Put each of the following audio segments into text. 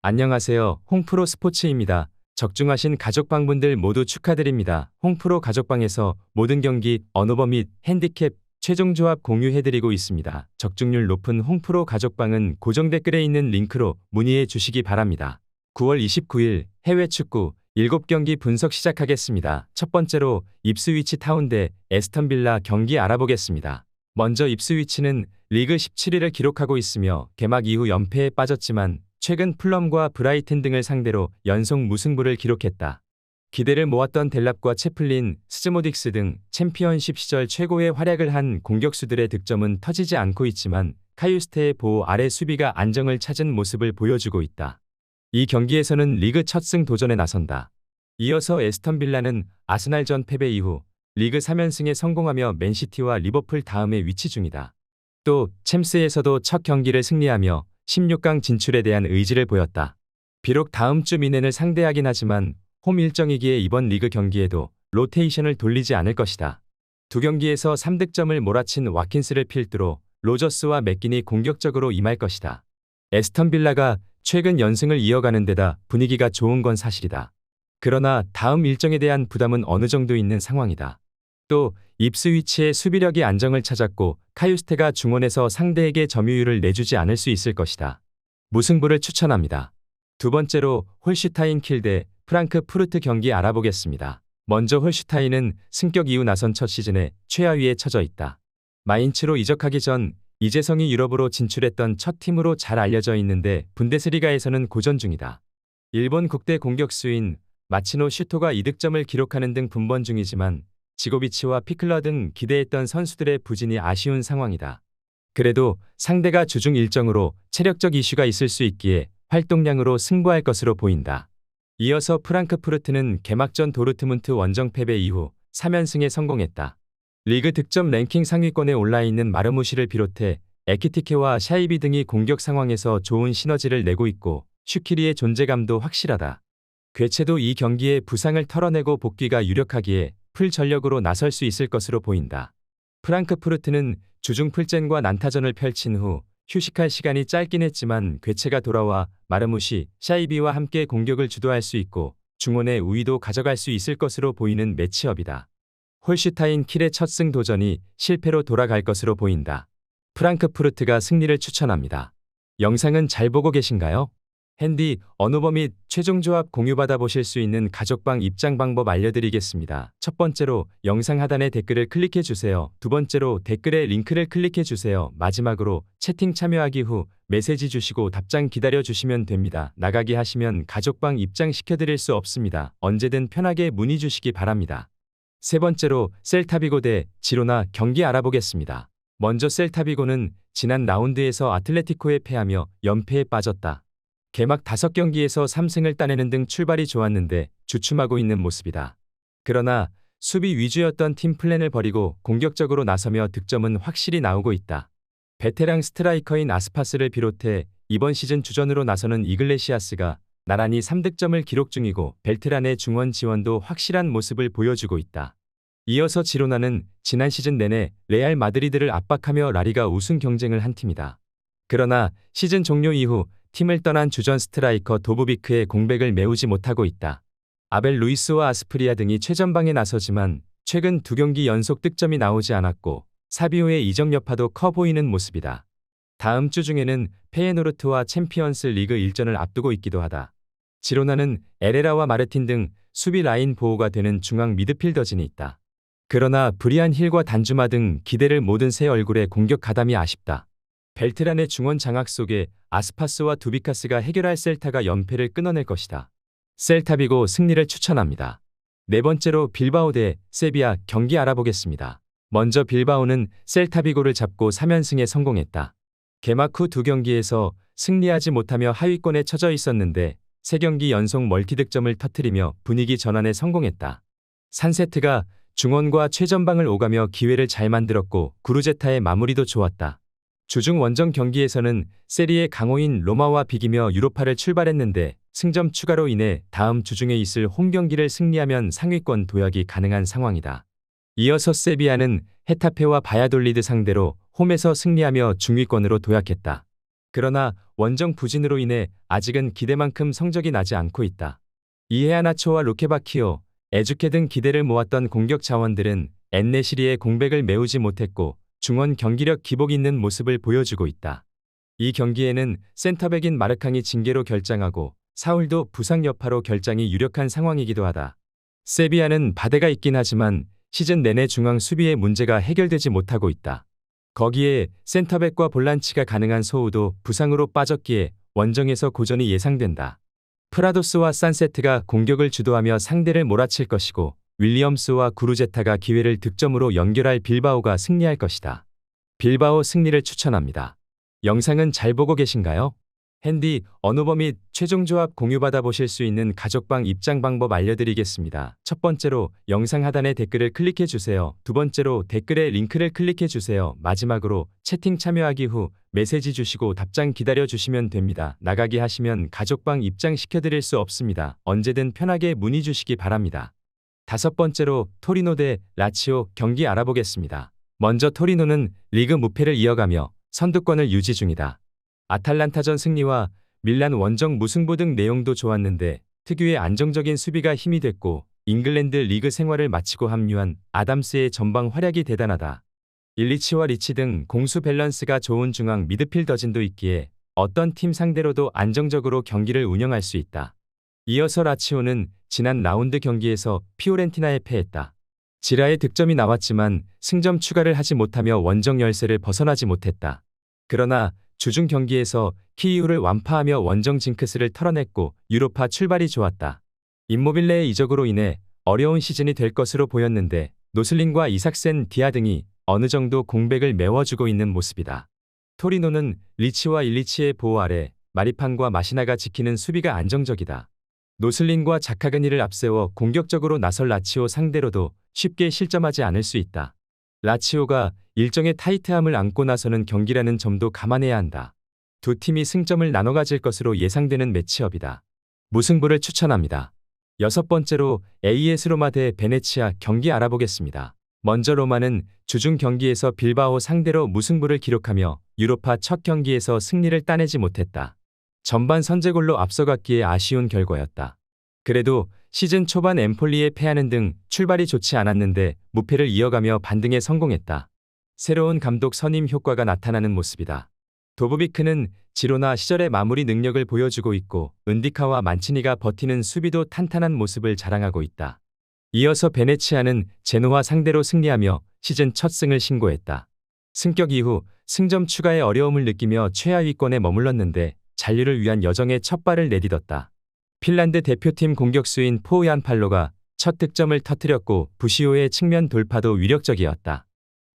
안녕하세요. 홍프로 스포츠입니다. 적중하신 가족방분들 모두 축하드립니다. 홍프로 가족방에서 모든 경기, 언오버 및 핸디캡, 최종 조합 공유해드리고 있습니다. 적중률 높은 홍프로 가족방은 고정 댓글에 있는 링크로 문의해 주시기 바랍니다. 9월 29일 해외 축구 7경기 분석 시작하겠습니다. 첫 번째로 입스위치 타운 대 에스턴 빌라 경기 알아보겠습니다. 먼저 입스위치는 리그 17위를 기록하고 있으며 개막 이후 연패에 빠졌지만 최근 풀럼과 브라이튼 등을 상대로 연속 무승부를 기록했다. 기대를 모았던 델랍과 채플린, 스즈모딕스 등 챔피언십 시절 최고의 활약을 한 공격수들의 득점은 터지지 않고 있지만 카유스테의 보호 아래 수비가 안정을 찾은 모습을 보여주고 있다. 이 경기에서는 리그 첫 승 도전에 나선다. 이어서 에스턴 빌라는 아스날전 패배 이후 리그 3연승에 성공하며 맨시티와 리버풀 다음에 위치 중이다. 또 챔스에서도 첫 경기를 승리하며 16강 진출에 대한 의지를 보였다. 비록 다음 주 미넨을 상대하긴 하지만 홈 일정이기에 이번 리그 경기에도 로테이션을 돌리지 않을 것이다. 두 경기에서 3득점을 몰아친 와킨스를 필두로 로저스와 맥긴이 공격적으로 임할 것이다. 에스턴 빌라가 최근 연승을 이어가는 데다 분위기가 좋은 건 사실이다. 그러나 다음 일정에 대한 부담은 어느 정도 있는 상황이다. 또 입스위치의 수비력이 안정을 찾았고 카유스테가 중원에서 상대에게 점유율을 내주지 않을 수 있을 것이다. 무승부를 추천합니다. 두 번째로 홀슈타인 킬 대 프랑크푸르트 경기 알아보겠습니다. 먼저 홀슈타인은 승격 이후 나선 첫 시즌에 최하위에 처져 있다. 마인츠로 이적하기 전 이재성이 유럽으로 진출했던 첫 팀으로 잘 알려져 있는데 분데스리가에서는 고전 중이다. 일본 국대 공격수인 마치노 슈토가 2득점을 기록하는 등 분번 중이지만 지고비치와 피클러 등 기대했던 선수들의 부진이 아쉬운 상황이다. 그래도 상대가 주중 일정으로 체력적 이슈가 있을 수 있기에 활동량으로 승부할 것으로 보인다. 이어서 프랑크푸르트는 개막전 도르트문트 원정 패배 이후 3연승에 성공했다. 리그 득점 랭킹 상위권에 올라있는 마르무시를 비롯해 에키티케와 샤이비 등이 공격 상황에서 좋은 시너지를 내고 있고 슈키리의 존재감도 확실하다. 괴체도 이 경기에 부상을 털어내고 복귀가 유력하기에 풀 전력으로 나설 수 있을 것으로 보인다. 프랑크푸르트는 주중 풀젠과 난타전을 펼친 후 휴식할 시간이 짧긴 했지만 괴체가 돌아와 마르무시, 샤이비와 함께 공격을 주도할 수 있고 중원의 우위도 가져갈 수 있을 것으로 보이는 매치업이다. 홀슈타인 킬의 첫 승 도전이 실패로 돌아갈 것으로 보인다. 프랑크푸르트가 승리를 추천합니다. 영상은 잘 보고 계신가요? 핸디, 언오버 및 최종 조합 공유받아 보실 수 있는 가족방 입장 방법 알려드리겠습니다. 첫 번째로 영상 하단의 댓글을 클릭해 주세요. 두 번째로 댓글에 링크를 클릭해 주세요. 마지막으로 채팅 참여하기 후 메시지 주시고 답장 기다려 주시면 됩니다. 나가기 하시면 가족방 입장시켜 드릴 수 없습니다. 언제든 편하게 문의 주시기 바랍니다. 세 번째로 셀타비고 대 지로나 경기 알아보겠습니다. 먼저 셀타비고는 지난 라운드에서 아틀레티코에 패하며 연패에 빠졌다. 개막 5경기에서 3승을 따내는 등 출발이 좋았는데 주춤하고 있는 모습이다. 그러나 수비 위주였던 팀 플랜을 버리고 공격적으로 나서며 득점은 확실히 나오고 있다. 베테랑 스트라이커인 아스파스를 비롯해 이번 시즌 주전으로 나서는 이글레시아스가 나란히 3득점을 기록 중이고 벨트란의 중원 지원도 확실한 모습을 보여주고 있다. 이어서 지로나는 지난 시즌 내내 레알 마드리드를 압박하며 라리가 우승 경쟁을 한 팀이다. 그러나 시즌 종료 이후 팀을 떠난 주전 스트라이커 도브비크의 공백을 메우지 못하고 있다. 아벨 루이스와 아스프리아 등이 최전방에 나서지만 최근 2경기 연속 득점이 나오지 않았고 사비오의 이적 여파도 커 보이는 모습이다. 다음 주 중에는 페예노르트와 챔피언스 리그 일전을 앞두고 있기도 하다. 지로나는 에레라와 마르틴 등 수비 라인 보호가 되는 중앙 미드필더진이 있다. 그러나 브리안 힐과 단주마 등 기대를 모든 새 얼굴의 공격 가담이 아쉽다. 벨트란의 중원 장악 속에 아스파스와 두비카스가 해결할 셀타가 연패를 끊어낼 것이다. 셀타비고 승리를 추천합니다. 네 번째로 빌바오 대 세비야 경기 알아보겠습니다. 먼저 빌바오는 셀타비고를 잡고 3연승에 성공했다. 개막 후 2경기에서 승리하지 못하며 하위권에 처져 있었는데 3경기 연속 멀티득점을 터뜨리며 분위기 전환에 성공했다. 산세트가 중원과 최전방을 오가며 기회를 잘 만들었고 구루제타의 마무리도 좋았다. 주중 원정 경기에서는 세리에 강호인 로마와 비기며 유로파를 출발했는데 승점 추가로 인해 다음 주중에 있을 홈 경기를 승리하면 상위권 도약이 가능한 상황이다. 이어서 세비야는 헤타페와 바야돌리드 상대로 홈에서 승리하며 중위권으로 도약했다. 그러나 원정 부진으로 인해 아직은 기대만큼 성적이 나지 않고 있다. 이헤아나초와 루케바키오, 에주케 등 기대를 모았던 공격 자원들은 엔네시리의 공백을 메우지 못했고 중원 경기력 기복 있는 모습을 보여주고 있다. 이 경기에는 센터백인 마르캉이 징계로 결장하고 사울도 부상 여파로 결장이 유력한 상황이기도 하다. 세비야는 바데가 있긴 하지만 시즌 내내 중앙 수비의 문제가 해결되지 못하고 있다. 거기에 센터백과 볼란치가 가능한 소우도 부상으로 빠졌기에 원정에서 고전이 예상된다. 프라도스와 산세트가 공격을 주도하며 상대를 몰아칠 것이고 윌리엄스와 구루제타가 기회를 득점으로 연결할 빌바오가 승리할 것이다. 빌바오 승리를 추천합니다. 영상은 잘 보고 계신가요? 핸디, 언어버 및 최종 조합 공유받아 보실 수 있는 가족방 입장 방법 알려드리겠습니다. 첫 번째로 영상 하단에 댓글을 클릭해 주세요. 두 번째로 댓글에 링크를 클릭해 주세요. 마지막으로 채팅 참여하기 후 메시지 주시고 답장 기다려 주시면 됩니다. 나가기 하시면 가족방 입장 시켜드릴 수 없습니다. 언제든 편하게 문의 주시기 바랍니다. 다섯 번째로 토리노 대 라치오 경기 알아보겠습니다. 먼저 토리노는 리그 무패를 이어가며 선두권을 유지 중이다. 아탈란타전 승리와 밀란 원정 무승부 등 내용도 좋았는데 특유의 안정적인 수비가 힘이 됐고 잉글랜드 리그 생활을 마치고 합류한 아담스의 전방 활약이 대단하다. 일리치와 리치 등 공수 밸런스가 좋은 중앙 미드필더진도 있기에 어떤 팀 상대로도 안정적으로 경기를 운영할 수 있다. 이어서 라치오는 지난 라운드 경기에서 피오렌티나에 패했다. 지라의 득점이 나왔지만 승점 추가를 하지 못하며 원정 열세를 벗어나지 못했다. 그러나 주중 경기에서 키이우를 완파하며 원정 징크스를 털어냈고 유로파 출발이 좋았다. 임모빌레의 이적으로 인해 어려운 시즌이 될 것으로 보였는데 노슬링과 이삭센 디아 등이 어느 정도 공백을 메워주고 있는 모습이다. 토리노는 리치와 일리치의 보호 아래 마리판과 마시나가 지키는 수비가 안정적이다. 노슬링과 자카그니를 앞세워 공격적으로 나설 라치오 상대로도 쉽게 실점하지 않을 수 있다. 라치오가 일정의 타이트함을 안고 나서는 경기라는 점도 감안해야 한다. 두 팀이 승점을 나눠 가질 것으로 예상되는 매치업이다. 무승부를 추천합니다. 여섯 번째로 AS 로마 대 베네치아 경기 알아보겠습니다. 먼저 로마는 주중 경기에서 빌바오 상대로 무승부를 기록하며 유로파 첫 경기에서 승리를 따내지 못했다. 전반 선제골로 앞서갔기에 아쉬운 결과였다. 그래도 시즌 초반 엠폴리에 패하는 등 출발이 좋지 않았는데 무패를 이어가며 반등에 성공했다. 새로운 감독 선임 효과가 나타나는 모습이다. 도브비크는 지로나 시절의 마무리 능력을 보여주고 있고 은디카와 만치니가 버티는 수비도 탄탄한 모습을 자랑하고 있다. 이어서 베네치아는 제노와 상대로 승리하며 시즌 첫 승을 신고했다. 승격 이후 승점 추가에 어려움을 느끼며 최하위권에 머물렀는데 잔류를 위한 여정의 첫 발을 내딛었다. 핀란드 대표팀 공격수인 포우얀 팔로가 첫 득점을 터뜨렸고 부시오의 측면 돌파도 위력적이었다.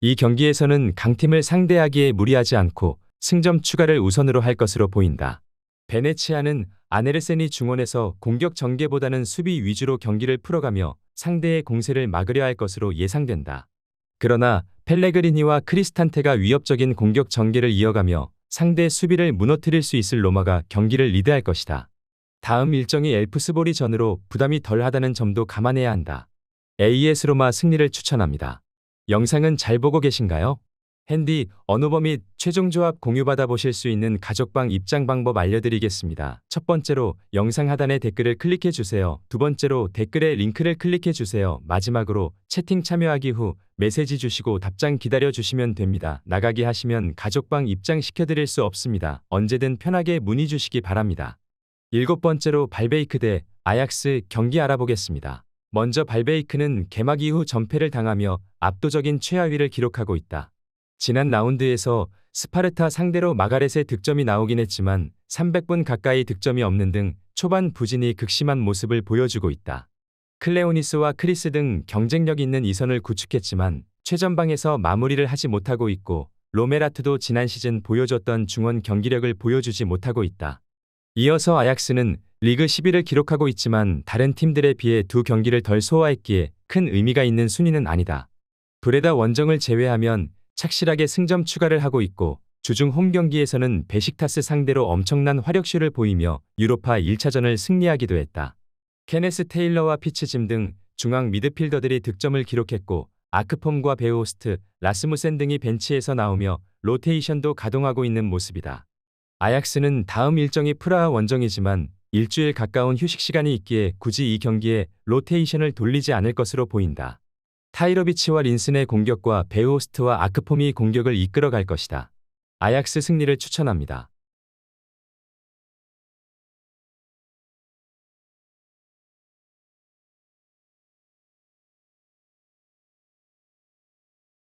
이 경기에서는 강팀을 상대하기에 무리하지 않고 승점 추가를 우선으로 할 것으로 보인다. 베네치아는 아네르센이 중원에서 공격 전개보다는 수비 위주로 경기를 풀어가며 상대의 공세를 막으려 할 것으로 예상된다. 그러나 펠레그리니와 크리스탄테가 위협적인 공격 전개를 이어가며 상대 수비를 무너뜨릴 수 있을 로마가 경기를 리드할 것이다. 다음 일정이 엘프스보리 전으로 부담이 덜하다는 점도 감안해야 한다. AS 로마 승리를 추천합니다. 영상은 잘 보고 계신가요? 핸디, 언어버 및 최종 조합 공유받아 보실 수 있는 가족방 입장 방법 알려드리겠습니다. 첫 번째로 영상 하단에 댓글을 클릭해 주세요. 두 번째로 댓글에 링크를 클릭해 주세요. 마지막으로 채팅 참여하기 후 메시지 주시고 답장 기다려 주시면 됩니다. 나가기 하시면 가족방 입장 시켜드릴 수 없습니다. 언제든 편하게 문의 주시기 바랍니다. 일곱 번째로 발베이크 대 아약스 경기 알아보겠습니다. 먼저 발베이크는 개막 이후 전패를 당하며 압도적인 최하위를 기록하고 있다. 지난 라운드에서 스파르타 상대로 마가렛의 득점이 나오긴 했지만 300분 가까이 득점이 없는 등 초반 부진이 극심한 모습을 보여주고 있다. 클레오니스와 크리스 등 경쟁력 있는 이선을 구축했지만 최전방에서 마무리를 하지 못하고 있고 로메라트도 지난 시즌 보여줬던 중원 경기력을 보여주지 못하고 있다. 이어서 아약스는 리그 10위를 기록하고 있지만 다른 팀들에 비해 두 경기를 덜 소화했기에 큰 의미가 있는 순위는 아니다. 브레다 원정을 제외하면 착실하게 승점 추가를 하고 있고 주중 홈 경기에서는 베식타스 상대로 엄청난 화력쇼를 보이며 유로파 1차전을 승리하기도 했다. 케네스 테일러와 피츠짐 등 중앙 미드필더들이 득점을 기록했고 아크폼과 베오스트, 라스무센 등이 벤치에서 나오며 로테이션도 가동하고 있는 모습이다. 아약스는 다음 일정이 프라하 원정이지만 일주일 가까운 휴식 시간이 있기에 굳이 이 경기에 로테이션을 돌리지 않을 것으로 보인다. 타이로비치와 린슨의 공격과 베우호스트와 아크폼이 공격을 이끌어갈 것이다. 아약스 승리를 추천합니다.